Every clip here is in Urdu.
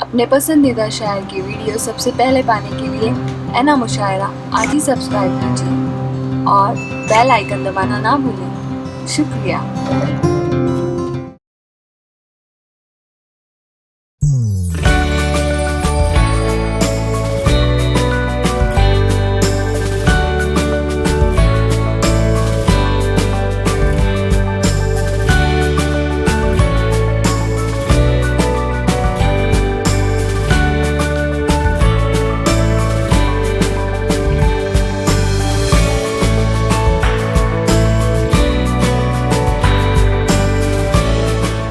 اپنے پسندیدہ شاعر کی ویڈیو سب سے پہلے پانے کے لیے اینا مشاعرہ آج ہی سبسکرائب کیجیے اور بیل آئیکن دبانا نہ بھولیں۔ شکریہ۔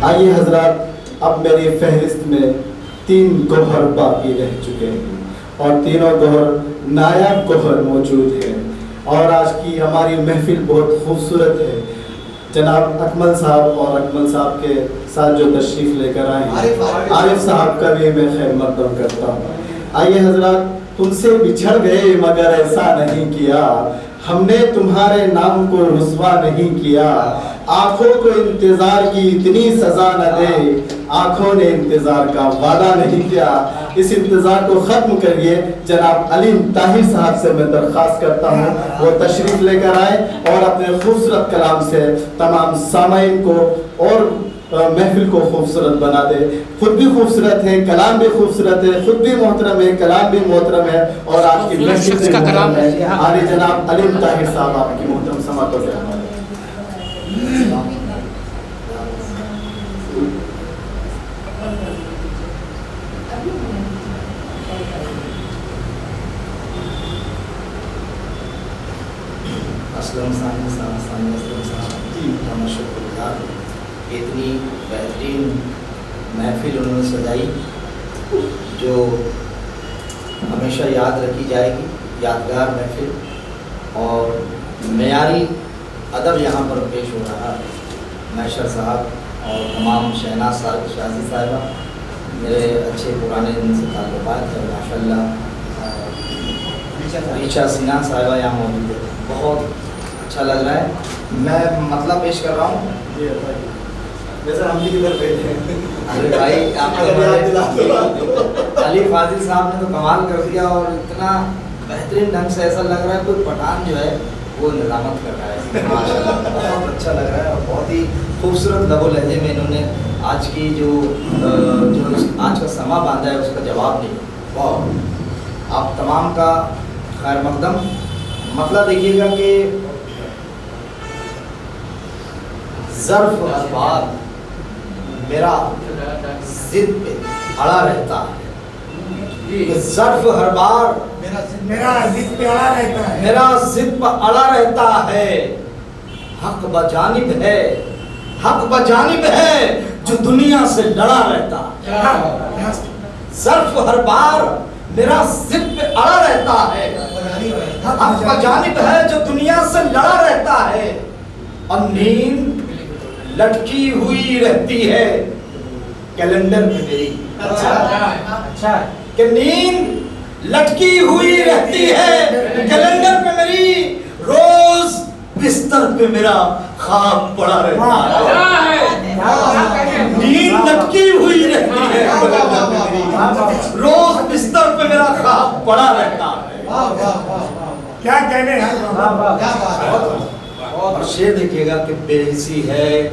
آئیے حضرات، اب میری فہرست میں 3 گوہر باقی رہ چکے ہیں اور تینوں گوہر نایاب گوہر موجود ہیں، اور آج کی ہماری محفل بہت خوبصورت ہے۔ جناب اکمل صاحب اور اکمل صاحب کے ساتھ جو تشریف لے کر آئے ہیں، عارف صاحب کا بھی میں خیر مقدم کرتا ہوں۔ آئیے حضرات، تم سے بچھڑ گئے مگر ایسا نہیں کیا، ہم نے تمہارے نام کو رسوا نہیں کیا، آنکھوں کو انتظار کی اتنی سزا نہ دے، آنکھوں نے انتظار کا وعدہ نہیں کیا۔ اس انتظار کو ختم کریے۔ جناب علیم طاہر صاحب سے میں درخواست کرتا ہوں وہ تشریف لے کر آئے اور اپنے خوبصورت کلام سے تمام سامعین کو اور محفل کو خوبصورت بنا دے۔ خود بھی خوبصورت ہے، کلام بھی خوبصورت ہے، خود بھی محترم ہے، کلام بھی محترم ہے، اور آپ کی محفل سے محترم ہے۔ آنے جناب علیم طاہر صاحب آپ کی محترم سماعت ہو جائے۔ اتنی بہترین محفل انہوں نے سجائی جو ہمیشہ یاد رکھی جائے گی، یادگار محفل، اور معیاری ادب یہاں پر پیش ہو رہا ہے۔ میشر صاحب اور تمام شہناز شازی صاحبہ، میرے اچھے پرانے دن سے تعلقات ہیں ماشاء اللہ۔ ریچا سنہا صاحبہ یہاں موجود ہے، بہت اچھا لگ رہا ہے۔ میں مطلب پیش کر رہا ہوں، ویسے ہم بھی کدھر بیٹھے ہیں؟ ارے بھائی علی فاضل صاحب نے تو کمال کر دیا، اور اتنا بہترین ڈھنگ سے ایسا لگ رہا ہے کوئی پٹھان جو ہے وہ نظامت کر رہا ہے ماشاء اللہ۔ بہت اچھا لگ رہا ہے، اور بہت ہی خوبصورت لب و لہجے میں انہوں نے آج کی جو آج کا سما باندھا ہے اس کا جواب نہیں۔ واہ، آپ تمام کا خیر مقدم۔ مطلب دیکھیے گا کہ ظرف ہر بار میرا ضد پہ اڑا رہتا ہے، ظرف ہر بار میرا ضد پہ اڑا رہتا ہے، میرا ضد پہ اڑا رہتا ہے، حق بجانب ہے، حق بجانب ہے جو دنیا سے لڑا رہتا ہے۔ ظرف ہر بار میرا ضد پہ اڑا رہتا ہے، حق بجانب ہے جو دنیا سے لڑا رہتا ہے، اور نیند لٹکی ہوئی رہتی ہے کیلنڈر پہ میری۔ اچھا کہ نیند لٹکی ہوئی رہتی ہے کیلنڈر پہ میری، روز بستر پہ میرا خواب پڑا رہتا ہے۔ نیند لٹکی ہوئی رہتی ہے کیلنڈر پہ میری، روز بستر پہ میرا خواب پڑا رہتا ہے۔ کیا کہنے ہیں؟ اور شعر دیکھیے گا کہ بے حسی ہے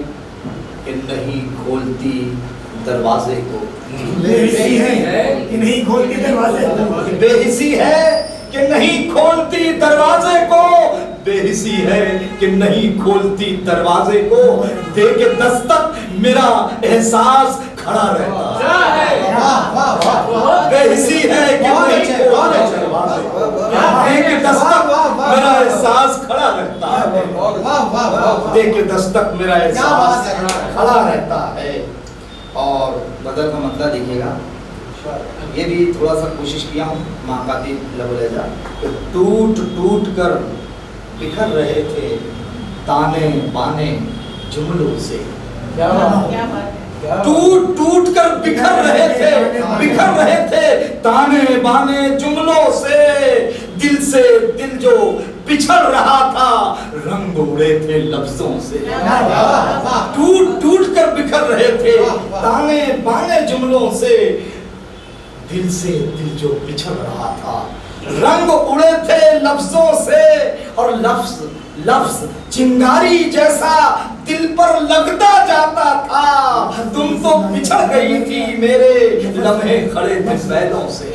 کہ نہیں کھولتی دروازے کو، بے حسی ہے کہ نہیں کھولتی دروازے کو، بے حسی ہے کہ نہیں کھولتی دروازے کو، بے حسی ہے کہ نہیں کھولتی دروازے کو، دے کے دستک میرا احساس کھڑا رہتا ہے۔ بے حسی ہے کہ نہیں کھولتی دروازے کو، دے کے دستک میرا احساس کھڑا رہتا ہے، دے کے دستک میرا احساس کھڑا رہتا ہے۔ اور بدل کا مطلب دیکھیے گا، یہ بھی تھوڑا سا کوشش کیا ہوں ماقاتی لب و لہجہ، کہ ٹوٹ ٹوٹ کر بکھر رہے تھے تانے بانے جملوں سے، ٹوٹ ٹوٹ کر بکھر رہے تھے تانے بانے جملوں سے، دل سے دل جو بچھڑ رہا تھا رنگ اڑے تھے لفظوں سے، ٹوٹ ٹوٹ کر بکھر رہے تھے تانے بانے جملوں سے، دل سے دل جو بچھڑ رہا تھا، رنگ اڑے تھے لفظوں سے اور لفظ چنگاری جیسا دل پر لگتا جاتا تھا، تم تو بچھڑ گئی تھی میرے لمحے کھڑے تھے بیلوں سے،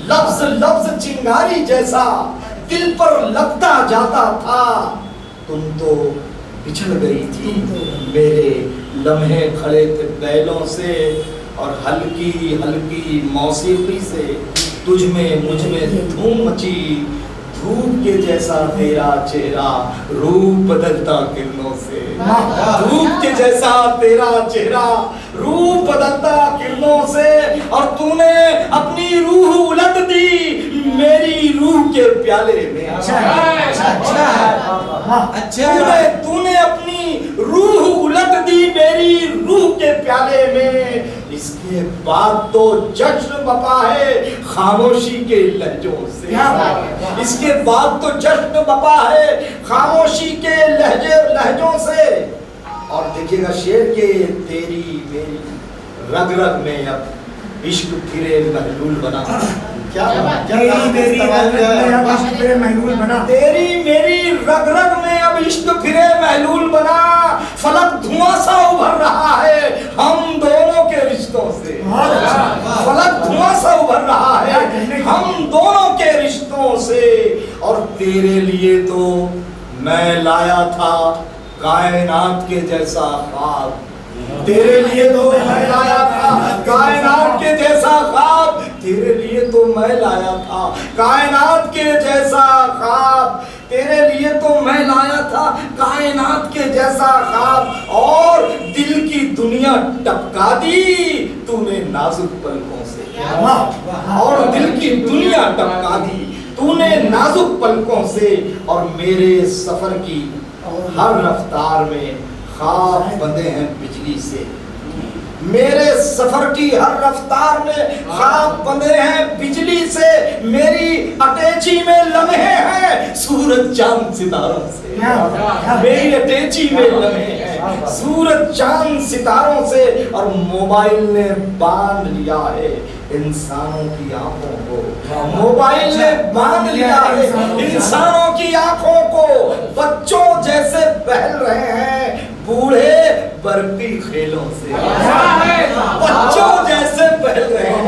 لفظ چنگاری جیسا دل پر لگتا جاتا تھا، تم تو بچھڑ گئی تھی میرے لمحے کھڑے تھے بیلوں سے، اور ہلکی ہلکی موسیقی سے تجھ میں مجھ میں دھوم مچی، دھوپ کے جیسا تیرا چہرہ روپ بدلتا کرنوں سے، دھوپ کے جیسا تیرا چہرہ روپ بدلتا کرنوں سے، اور تو نے اپنی روح الٹ دی میری روح کے پیالے میں، تو نے اپنی روح الٹ دی میری روح کے پیالے میں، اس کے بعد تو جشن بپا ہے خاموشی کے لہجوں سے، اس کے بعد تو جشن بپا ہے خاموشی کے لہجوں سے، اور دیکھیے گا شعر کے تیری میری رگ رگ میں اب عشق پھرے محلول بنا، تیری میری رگ رگ میں اب عشق پھرے محلول بنا، فلک دھواں سا ابھر رہا ہے ہم دونوں کے رشتوں سے، فلک دھواں سا ابھر رہا ہے ہم دونوں کے رشتوں سے، اور تیرے لیے تو میں لایا تھا کائنات کے جیسا خواب، تیرے لیے تو میں لایا تھا کائنات کے جیسا خواب، تیرے لیے تو میں لایا تھا کائنات کے جیسا خواب، تیرے لیے تو میں لایا تھا کائنات کے جیسا خواب، اور دل کی دنیا ٹپکا دی تو نے نازک پلکوں سے، اور دل کی دنیا ٹپکا دی تو نے نازک پلکوں سے، اور میرے سفر کی ہر رفتار میں خواب بندھے ہیں بجلی سے، میرے سفر کی ہر رفتار میں خواب بندھے ہیں بجلی سے، میری اٹیچی میں لمحے ہیں سورج چاند ستاروں سے، میری اٹیچی میں لمحے ہیں سورج چاند ستاروں سے، اور موبائل نے باندھ لیا ہے انسانوں کی آنکھوں کو، موبائل نے باندھ لیا ہے انسانوں کی آنکھوں کو، بچوں جیسے بہل رہے ہیں بوڑھے برقی کھیلوں سے، بچوں جیسے بہل رہے ہیں،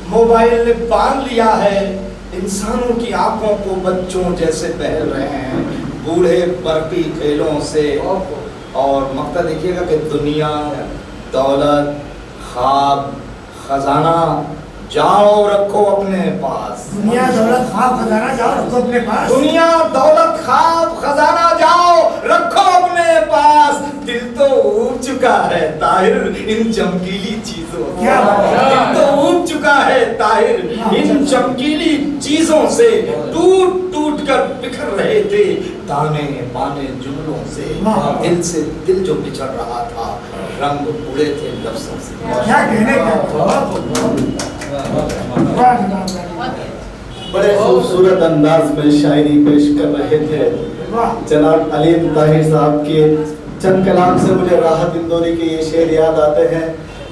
موبائل نے باندھ لیا ہے انسانوں کی آنکھوں کو، بچوں جیسے بہل رہے ہیں بوڑھے برقی کھیلوں سے، اور مقطع دیکھیے گا کہ دنیا دولت خواب خزانہ جاؤ رکھو اپنے پاس، دنیا دولت خواب خزانہ جاؤ رکھو اپنے پاس، دنیا دولت خواب خزانہ جاؤ رکھو اپنے پاس، دل تو اوب چکا ہے طاہر ان چمکیلی چیزوں سے، دل تو اوب چکا ہے طاہر ان چمکیلی چیزوں سے، ٹوٹ ٹوٹ کر بکھر رہے تھے تانے بانے جملوں سے دل جو بچھڑ رہا تھا رنگ اڑے تھے لفظوں سے، کیا کہنے کا، بڑے خوبصورت انداز میں شاعری پیش کر رہے تھے جناب علیم طاہر صاحب کے چند کلام سے مجھے راحت اندوری کے یہ شعر یاد آتے ہیں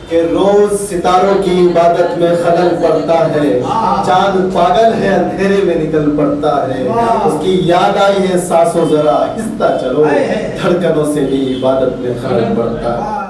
کہ روز ستاروں کی عبادت میں خلل پڑتا ہے، چاند پاگل ہے اندھیرے میں نکل پڑتا ہے، اس کی یاد آئی ہے سانسوں ذرا آہستہ چلو، دھڑکنوں سے بھی عبادت میں خلل پڑتا ہے۔